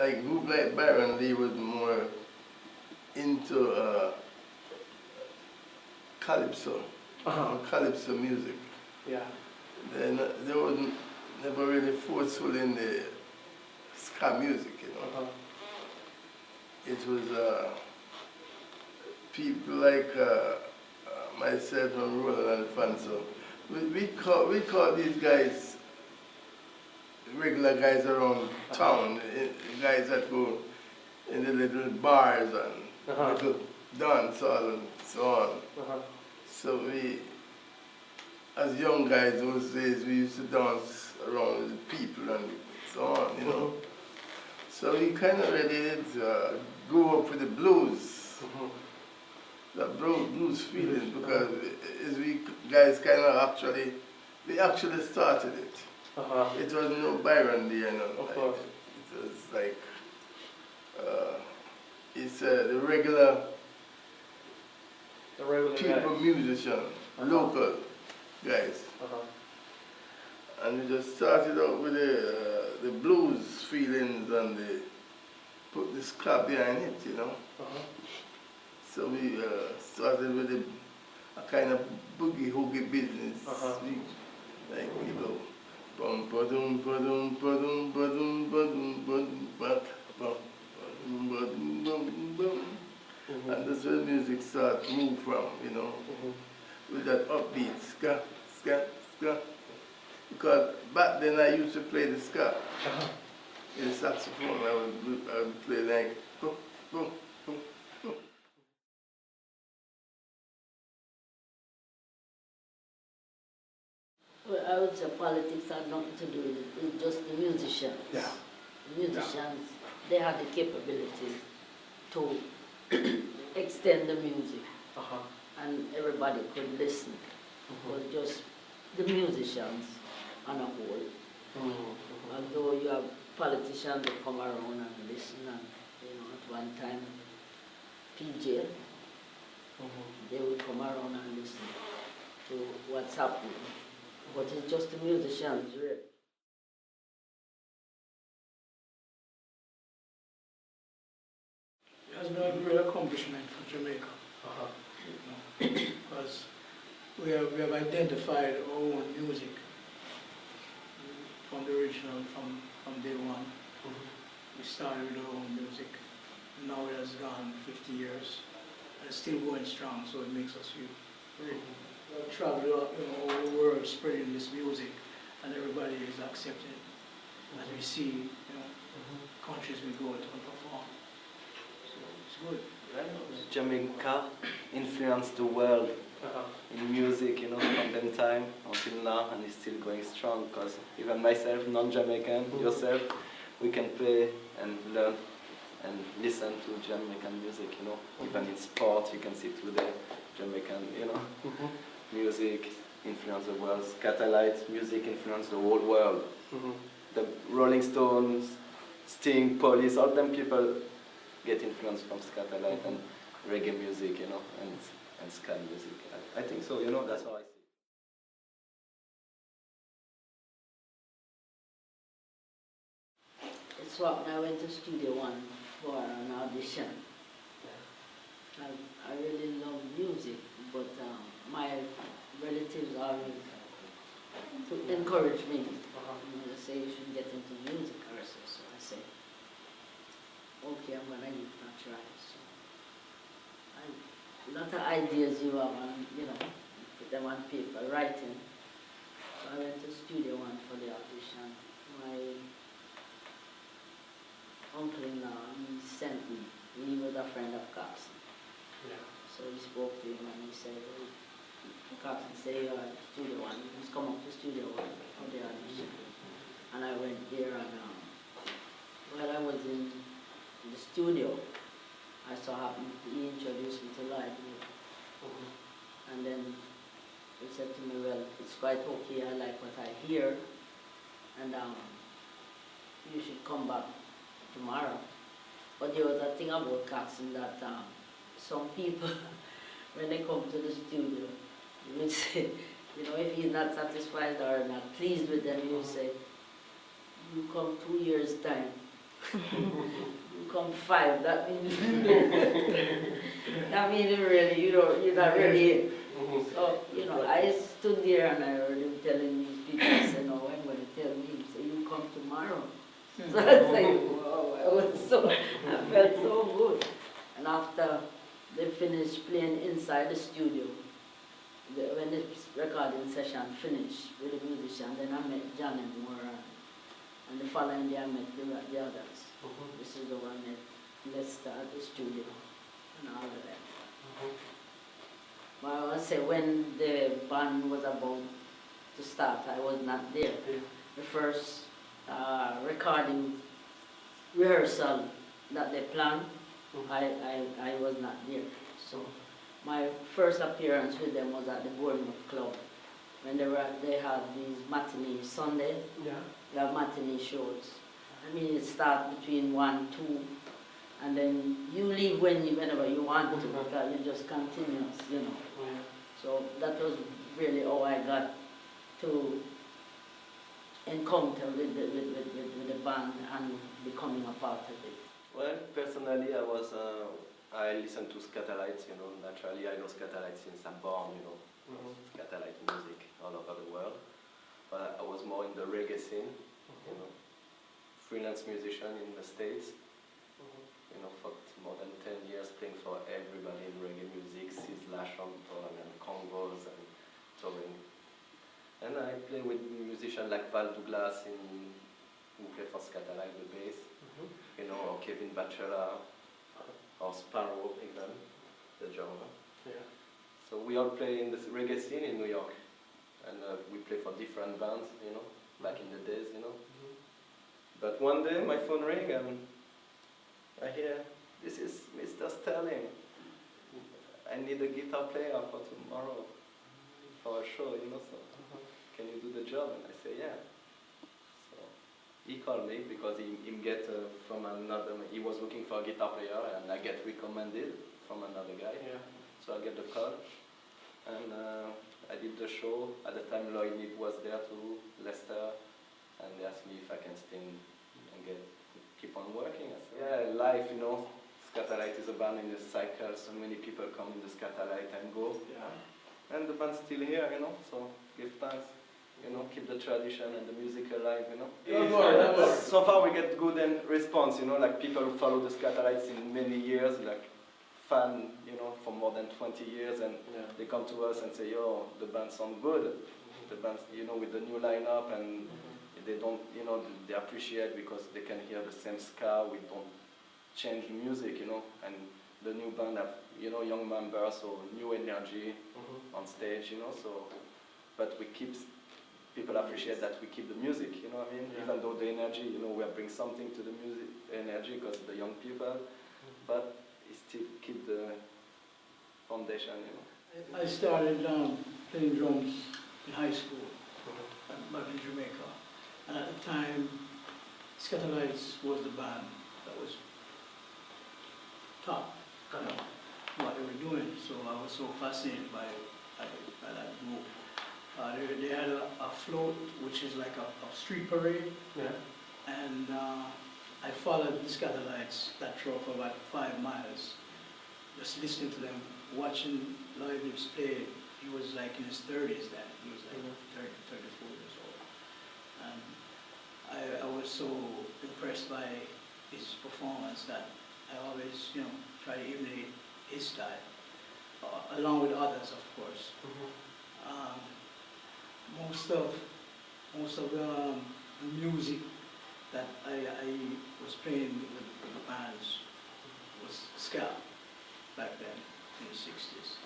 like a group like Byron Lee was more into calypso, calypso music. Yeah. Then they were never really forceful in the ska music, you know. It was people like myself and Roland and Fanso. We call these guys regular guys around town, guys that go in the little bars and little dance hall and so on. So we, as young guys those days, we used to dance around with people and so on, you know. So we kind of really did grow up with the blues, the blues feeling, because as we guys kind of actually started it. It was no Byron there, you know. Of course. It was like, it's the regular people, guys. Musician, local guys. And we just started out with the blues feelings and put the ska behind it, you know. So we started with a kind of boogie-hoogie business. Like, you know, bum ba-dum ba-dum ba-dum ba-dum ba-dum ba-dum ba-dum ba-dum ba-dum ba-dum. And that's where music started to move from, you know, with that upbeat ska, ska, ska. Because back then I used to play the ska. In the saxophone, I would play like boom, boom, boom, boom. Well, I would say politics had nothing to do with it. It's just the musicians. Yeah. The musicians, they had the capability to extend the music, and everybody could listen. But just the musicians on a whole. Although you have politicians that come around and listen, and you know, at one time, PJ, they would come around and listen to what's happening. But it's just the musicians, really. It has been a great accomplishment for Jamaica, because we have identified our own music from the original, from day one. We started with our own music. Now it has gone 50 years, and it's still going strong, so it makes us feel great. We have traveled all over the world spreading this music, and everybody is accepting it. As we see, countries we go to and perform. So it's good. Jamaica influenced the world in music, you know, from that time until now, and it's still going strong, because even myself, non-Jamaican, yourself, we can play and learn and listen to Jamaican music, you know. Even in sport, you can see today Jamaican, you know, music influence the world. Skatalites music influence the whole world. The Rolling Stones, Sting, Police, all them people get influenced from Skatalite and reggae music, you know, and ska music. I think so, you know, that's how I see it. It's what when I went to Studio One for an audition. I really love music, but my relatives always to encourage me. They say you should get into music also. So I say, okay, I'm gonna give it a try. So a lot of ideas you have, and you know, put them on paper, writing. So I went to Studio One for the audition. My uncle-in-law, he sent me. He was a friend of Carson. So he spoke to him and he said, oh, Carson said, Studio One, you must come up to Studio One for the audition. And I went there, and while I was in the studio, I so happened, he introduced me to Lloyd. And then he said to me, well, it's quite okay, I like what I hear, and you should come back tomorrow. But there was a thing about Carson that some people, when they come to the studio, you would say, you know, if he's not satisfied or not pleased with them, you would say, you come 2 years' time, You come 5, that means that means really, you're not really in. So, you know, I stood there and I heard him telling these people, I said, no, I'm going to tell him, so you come tomorrow. So I said, wow, I felt so good. And after they finished playing inside the studio, when the recording session finished with the musician, then I met John and Moran. And the following day I met the others. This is the one that Lester at the studio and all of that. Well, I want to say when the band was about to start, I was not there. The first recording rehearsal that they planned, I was not there. So my first appearance with them was at the Bournemouth Club when they had these matinee Sunday. They have matinee shows. I mean, it starts between 1, 2, and then you leave whenever you want to, because you just continuous, you know. So that was really how I got to encounter with the band and becoming a part of it. Well, personally, I listen to Skatalites, you know. Naturally, I know Skatalites since I'm born, you know. Skatalite music all over the world. But I was more in the reggae scene, you know. Freelance musician in the States, you know, for more than 10 years playing for everybody in reggae music, Sizzla, Thompson, and Congos, and touring. And I play with musicians like Val Douglas, who play for Skatalite, the bass, you know, or Kevin Batchelor, or Sparrow even, the drummer. So we all play in the reggae scene in New York, and we play for different bands, you know, back in the days, you know. But one day my phone rang and I hear, this is Mr. Sterling. I need a guitar player for tomorrow, for a show, you know, so can you do the job? And I say, yeah. So he called me because he get from another, he was looking for a guitar player and I get recommended from another guy. So I get the call and I did the show. At the time Lloyd Nip was there too, Lester, and they asked me if I can stay and keep on working. I said, yeah, life, you know, Skatalite is a band in a cycle, so many people come in the Skatalite and go. And the band's still here, you know, so give thanks, you know, keep the tradition and the music alive, you know. So far we get good response, you know, like people who follow the Skatalites in many years, like fan, you know, for more than 20 years, and they come to us and say, yo, the band sounds good. The band, you know, with the new lineup, and they don't, you know, they appreciate because they can hear the same ska, we don't change the music, you know, and the new band have, you know, young members, so new energy on stage, you know, so, but we keep, people appreciate that we keep the music, you know what I mean, even though the energy, you know, we bring something to the music, energy, because the young people, but it still keep the foundation, you know. I started playing drums in high school, back in Jamaica. And at the time, Skatalites was the band that was top, you know, what they were doing. So I was so fascinated by that group. They had a float, which is like a street parade. And I followed the Skatalites that truck for about 5 miles, just listening to them, watching Lloyd Nip play. He was like in his 30s then. He was like 30, 34 years old. And I was so impressed by his performance that I always, you know, try to emulate his style, along with others, of course. Most of the music that I was playing with the bands was ska back then in the 60s.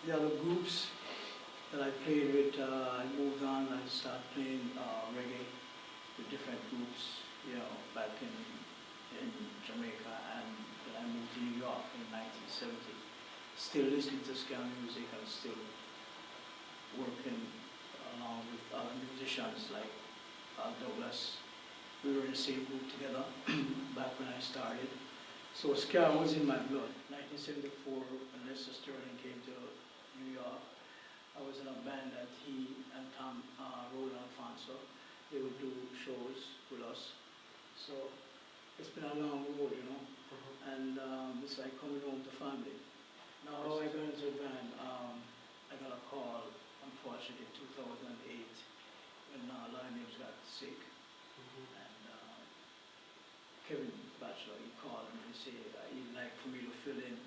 The other groups that I played with, I moved on, I started playing reggae with different groups, you know, back in Jamaica, and then I moved to New York in 1970. Still listening to ska music and still working along with other musicians like Douglas. We were in the same group together back when I started. So ska was in my blood. 1974, when Lester Sterling came to New York, I was in a band that he and Roland Alfonso, they would do it's been a long road, you know, and it's like coming home to family. Now, how I got into the band, I got a call, unfortunately, in 2008, when Lloyd got sick, and Kevin Batchelor, he called me and said he'd like for me to fill in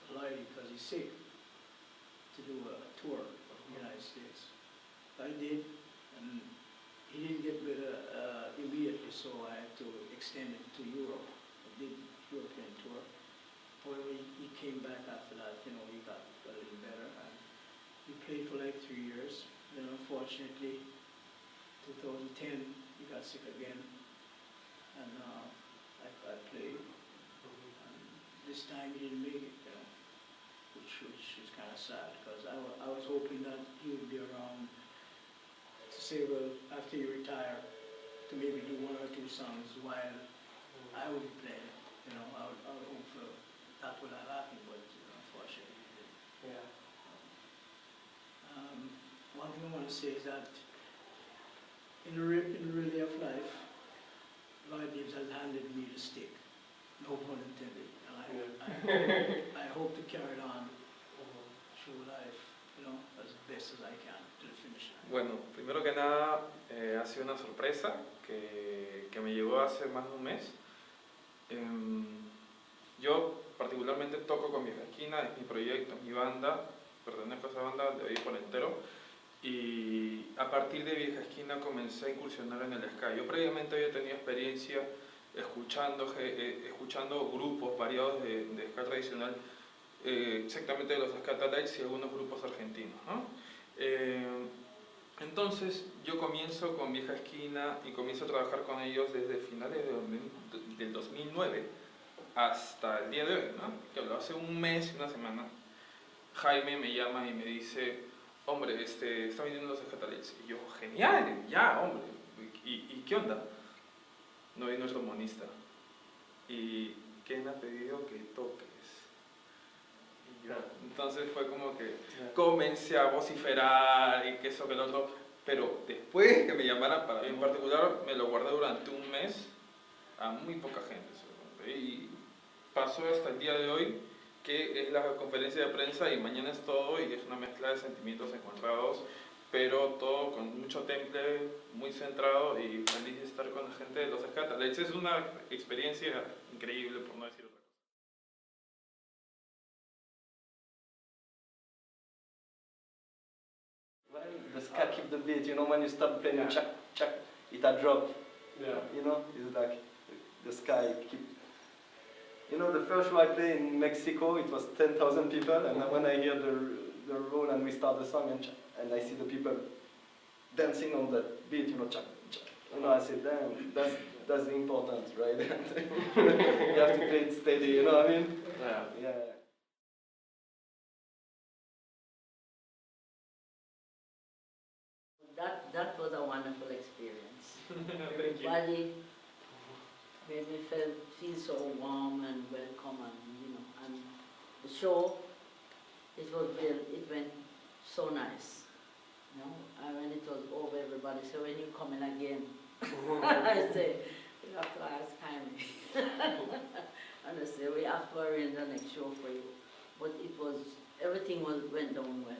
for Lloyd because he's sick, to do a tour of the United States. I did, and he didn't get better immediately, so I had to extend it to Europe. I did European tour. However, he came back after that, you know, he got a little better. And he played for like 3 years. Then unfortunately, 2010, he got sick again. And I played. And this time he didn't make it, you know, which is kind of sad, because I was hoping that he would be around to say, well, after you retire, to maybe do 1 or 2 songs while I would be playing. You know, I would hope for that would have happened, but unfortunately it didn't. Yeah. One thing I want to say is that in the relay of life, Lloyd Gibbs has handed me the stick, no pun intended, and I hope to carry it on through life, you know, as best as I can to the finish line. Bueno, primero que nada, ha sido una sorpresa que me llegó hace más de un mes. Yo particularmente toco con Vieja Skina, es mi proyecto, es mi banda, pertenezco a esa banda, le doy por entero. Y a partir de Vieja Skina comencé a incursionar en el ska. Yo previamente había tenido experiencia escuchando grupos variados de ska tradicional, exactamente de los Skatalites y algunos grupos argentinos, ¿no? Entonces yo comienzo con Vieja Skina y comienzo a trabajar con ellos desde finales del 2009 hasta el día de hoy, ¿no? Que hace un mes y una semana Jaime me llama y me dice: hombre, está viniendo los Skatalites. Y yo, genial, ya, hombre. ¿Y qué onda? No vino el trombonista. ¿Y quién ha pedido que toques? Y yo, entonces fue como que comencé a vociferar y que eso, que el otro. Pero después que me llamaran para mí en particular, me lo guardé durante un mes a muy poca gente. Y pasó hasta el día de hoy, que es la conferencia de prensa, y mañana es todo, y es una mezcla de sentimientos encontrados, pero todo con mucho temple, muy centrado, y feliz de estar con la gente de los Skatalites. Es una experiencia increíble, por no decir otra cosa. Well, the ska keep the beat, you know, when you start playing the chuck, chuck, it a drop. Yeah. You know, it's like the sky keep. You know, the first show I played in Mexico, it was 10,000 people, and when I hear the roll and we start the song and I see the people dancing on that beat, you know, chuck, chuck, you know, I say, damn, that's the important, right? You have to play it steady, you know what I mean? Yeah. Yeah. That was a wonderful experience. Thank you. Everybody made me feel so warm and welcome, and you know, and the show, it went so nice. You know, and when it was over, everybody said, when you coming again? I say, you have to ask Jaime. And I say, we have to arrange the next show for you. But everything went down well.